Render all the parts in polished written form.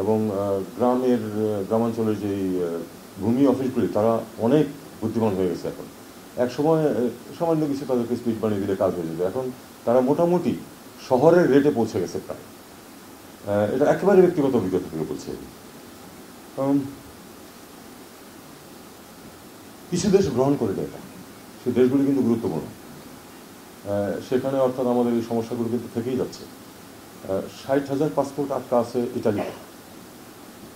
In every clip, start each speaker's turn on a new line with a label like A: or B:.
A: এবং গ্রামাঞ্চলের যেই ভূমি অফিসগুলি তারা অনেক বুদ্ধিমান হয়ে গেছে এখন। এক সময় সামান্য কিছু তাদেরকে স্পিড বানিয়ে দিলে কাজ হয়ে যেত, এখন তারা মোটামুটি শহরের রেটে পৌঁছে গেছে প্রায়। এটা একেবারে ব্যক্তিগত অভিজ্ঞতা থেকে বলছি। কিছু দেশ গ্রহণ করে দেয়, সেই দেশগুলি কিন্তু গুরুত্বপূর্ণ। সেখানে অর্থাৎ আমাদের এই সমস্যাগুলো কিন্তু থেকেই যাচ্ছে। 60,000 পাসপোর্ট আটকা আছে ইটালিতে।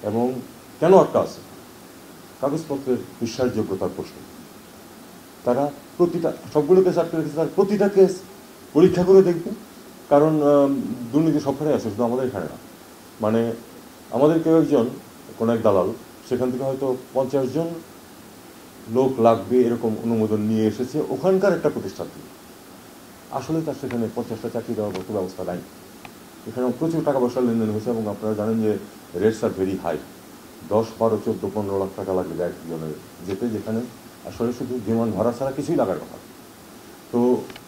A: এবং কেন আটকা আছে? কাগজপত্রের বিশ্বাসযোগ্যতার প্রশ্ন। তারা প্রতিটা, সবগুলো কেস আটকে রেখেছে, তার প্রতিটা কেস পরীক্ষা করে দেখবে। কারণ দুর্নীতি সবখানে আছে, শুধু আমাদের এখানে না। মানে আমাদের কেউ একজন, কোনো এক দালাল সেখান থেকে হয়তো 50 জন লোক লাগবে এরকম অনুমোদন নিয়ে এসেছে ওখানকার একটা প্রতিষ্ঠান থেকে। আসলে তার সেখানে 50টা চাকরি দেওয়ার মতো ব্যবস্থা নাই। এখানে প্রচুর টাকা পয়সার লেনদেন হয়েছে এবং আপনারা জানেন যে রেটস আর ভেরি হাই। 10, 12, 14, 15 লাখ টাকা লাগবে একজনের যেতে, যেখানে আসলে শুধু বিমান ভাড়া ছাড়া কিছুই লাগার কথা। তো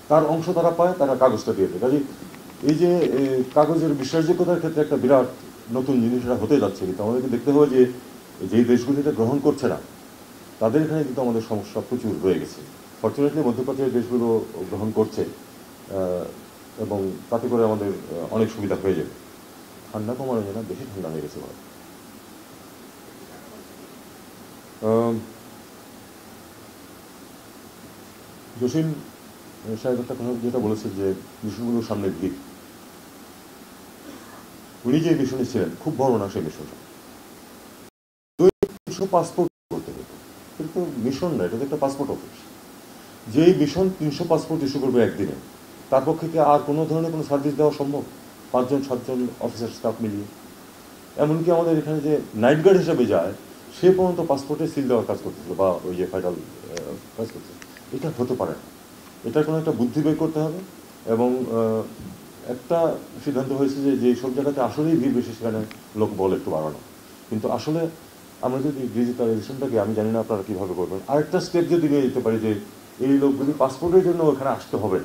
A: তার অংশ তারা পায়, তারা কাগজটা দিয়ে দেয়। কাজে এই যে কাগজের বিশ্বাসযোগ্যতার ক্ষেত্রে একটা বিরাট নতুন জিনিসটা হতে যাচ্ছে। কিন্তু আমাদেরকে দেখতে হবে যে যেই দেশগুলি এটা গ্রহণ করছে না তাদের এখানে কিন্তু আমাদের সমস্যা প্রচুর রয়ে গেছে। ফর্চুনেটলি মধ্যপ্রাচ্যের দেশগুলো গ্রহণ করছে এবং তাতে করে আমাদের অনেক সুবিধা হয়ে যাবে। ঠান্ডা কমানো যায় না, বেশি ঠান্ডা হয়ে গেছে ভারত। জসিম সাহেব একটা কথা যেটা বলেছে যে মিশনগুলোর সামনে ভিড়, উনি যে মিশনে ছিলেন খুব বড় না সেই মিশনটা, 300 পাসপোর্ট করতে হতো। এটা তো মিশন না, এটা তো একটা পাসপোর্ট অফিস। যেই মিশন 300 পাসপোর্ট ইস্যু করবে একদিনে, তার পক্ষে কি আর কোনো ধরনের কোনো সার্ভিস দেওয়া সম্ভব? 5 জন 7 জন অফিসার স্টাফ মিলিয়ে। এমনকি আমাদের এখানে যে নাইট গার্ড হিসেবে যায় সে পর্যন্ত পাসপোর্টে সিল দেওয়ার কাজ করতেছিল বা ওই যে ফাইনাল কাজ করতেছিল। এটা হতে পারে না। এটার কোনো একটা বুদ্ধি বের করতে হবে। এবং একটা সিদ্ধান্ত হয়েছে যে যে সব জায়গাতে আসলেই ভিড় বেশি সেখানে লোক বল একটু বাড়ানো। কিন্তু আসলে আমরা যদি ডিজিটালাইজেশনটাকে, আমি জানি না আপনারা কীভাবে করবেন, আরেকটা স্টেপ যদি নিয়ে যেতে পারি যে এই লোকগুলি পাসপোর্টের জন্য ওখানে আসতে হবে,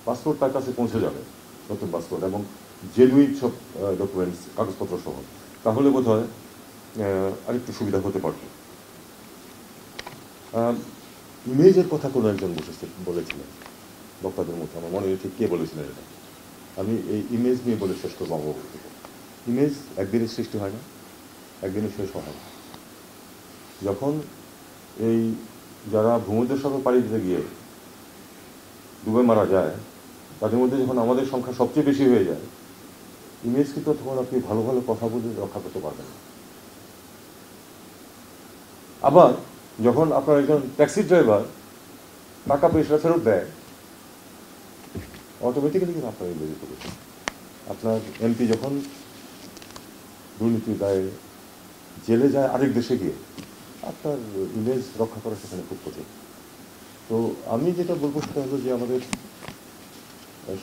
A: পাসপোর্ট তার কাছে পৌঁছে যাবে, নতুন পাসপোর্ট এবং জেনুইন সব ডকুমেন্টস কাগজপত্র সহ, তাহলে বোধ হয় আরেকটু সুবিধা হতে পারত। ইমেজের কথা কোনো একজন বলেছিলেন বক্তাদের মধ্যে, আমার মনে হয় ঠিক কে বলেছিলেন এটা, আমি এই ইমেজ নিয়ে বলে শেষ করবো অবগত। ইমেজ একদিনের সৃষ্টি হয় না, একদিনে শেষ হয় না। যখন এই যারা ভূমধ্যসাগর পাড়ি দিতে গিয়ে ডুবে মারা যায় তাদের মধ্যে যখন আমাদের সংখ্যা সবচেয়ে বেশি হয়ে যায়, ইমেজ কিন্তু তখন আপনি ভালো ভালো কথা বলে রক্ষা করতে পারবেন না। আবার যখন আপনার একজন ট্যাক্সি ড্রাইভার টাকা পয়সা ফেরত দেয়, অটোমেটিক্যালি কিন্তু আপনার ইমেজ করেছে। আপনার এমপি যখন দুর্নীতির দায়ে জেলে যায় আরেক দেশে গিয়ে, আপনার ইমেজ রক্ষা করা সেখানে খুব কঠিন। তো আমি যেটা বলবো সেটা হলো যে আমাদের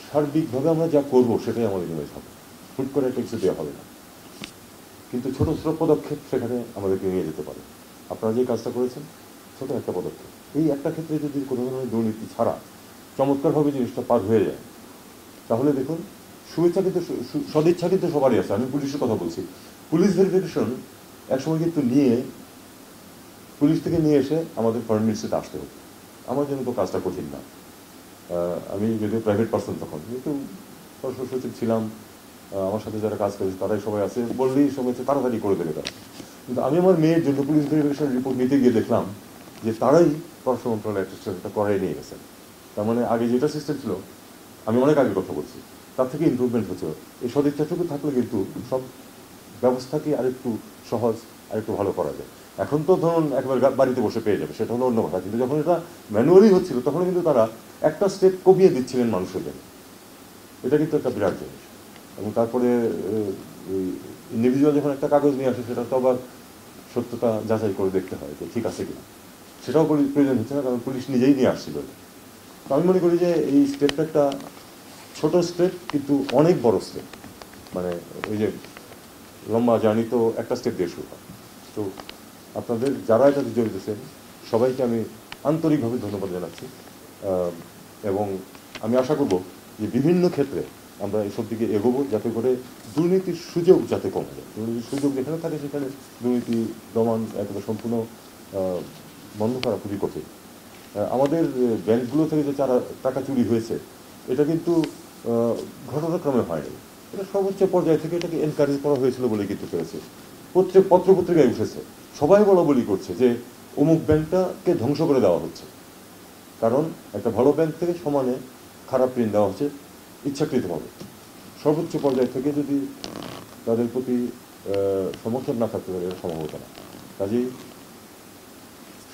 A: সার্বিকভাবে আমরা যা করব সেটাই আমাদের ইমেজ হবে। হুট করে একটা কিছু দেওয়া হবে না, কিন্তু ছোট ছোট পদক্ষেপ সেখানে আমাদেরকে নিয়ে যেতে পারে। আপনারা যে কাজটা করেছেন ছোট একটা পদক্ষেপ, এই একটা ক্ষেত্রে যদি কোনো ধরনের দুর্নীতি ছাড়া চমৎকারভাবে জিনিসটা পার হয়ে যায়, তাহলে দেখুন শুভেচ্ছা কিন্তু সদিচ্ছা কিন্তু সবারই আছে। আমি পুলিশের কথা বলছি, পুলিশ ভেরিফিকেশন একসময় কিন্তু পুলিশ থেকে নিয়ে এসে আমাদের ফরেন মিনিস্ট্রিতে আসতে হতো। আমার জন্য তো কাজটা কঠিন না, আমি যদিও প্রাইভেট পার্সন তখন, কিন্তু পররাষ্ট্র সচিব ছিলাম, আমার সাথে যারা কাজ করেছে তারাই সবাই আছে, বললেই সবাই তাড়াতাড়ি করে দেবে তারা। কিন্তু আমি আমার মেয়ের জন্য পুলিশ ভেরিফিকেশন রিপোর্ট নিতে গিয়ে দেখলাম যে তারাই পররাষ্ট্র মন্ত্রণালয়ের সিস্টেমটা করাই নিয়ে গেছেন। তার মানে আগে যেটা সিস্টেম ছিল, আমি অনেক আগে কথা বলছি, তার থেকে ইমপ্রুভমেন্ট হচ্ছে। এই সদিচ্ছাটুকু থাকলে কিন্তু সব ব্যবস্থাকে আরেকটু সহজ, আরেকটু ভালো করা যায়। এখন তো ধরুন একবার বাড়িতে বসে পেয়ে যাবে, সেটা হলো অন্য কথা। কিন্তু যখন এটা ম্যানুয়ালি হচ্ছিল তখন কিন্তু তারা একটা স্টেপ কমিয়ে দিচ্ছিলেন মানুষের জন্য। এটা কিন্তু একটা বিরাট জিনিস। এবং তারপরে ইন্ডিভিজুয়াল যখন একটা কাগজ নিয়ে আসে সেটা তো আবার সত্যতা যাচাই করে দেখতে হয় যে ঠিক আছে কিনা, সেটাও প্রয়োজন হচ্ছে না, কারণ পুলিশ নিজেই নিয়ে আসছিল। তো আমি মনে করি যে এই স্টেপটা একটা ছোট স্টেপ কিন্তু অনেক বড় স্টেপ। মানে ওই যে লম্বা জার্নি তো একটা স্টেপ দিয়ে শুরু হয়। তো আপনাদের যারা এটাতে জড়িতেছেন সবাইকে আমি আন্তরিকভাবে ধন্যবাদ জানাচ্ছি। এবং আমি আশা করব যে বিভিন্ন ক্ষেত্রে আমরা এসব দিকে এগোবো, যাতে করে দুর্নীতির সুযোগ যাতে কমে যায়। দুর্নীতির সুযোগ যেখানে থাকে সেখানে দুর্নীতি দমন একেবারে সম্পূর্ণ বন্ধ করা খুবই কঠিন। আমাদের ব্যাংকগুলো থেকে যে টাকা চুরি হয়েছে, এটা কিন্তু ঘটনাক্রমে হয়নি, এটা সর্বোচ্চ পর্যায় থেকে এটাকে এনকারেজ করা হয়েছিল বলে কিন্তু পেরেছে। পত্রপত্রিকায় উঠেছে, সবাই বলা করছে যে অমুক ব্যাংকটাকে ধ্বংস করে দেওয়া হচ্ছে, কারণ একটা ভালো ব্যাংক থেকে সমানে খারাপ ঋণ দেওয়া হচ্ছে ইচ্ছাকৃতভাবে। সর্বোচ্চ পর্যায় থেকে যদি তাদের প্রতি সমর্থন না থাকতে পারে, এটা সম্ভব হতো না। কাজেই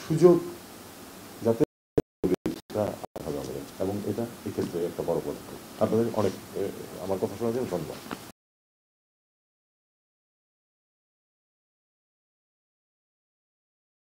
A: সুযোগ যাতে হবে আমাদের, এবং এটা এক্ষেত্রে একটা বড় পদক্ষেপ। আপনাদের অনেক আমার কথা শোনার জন্য ধন্যবাদ।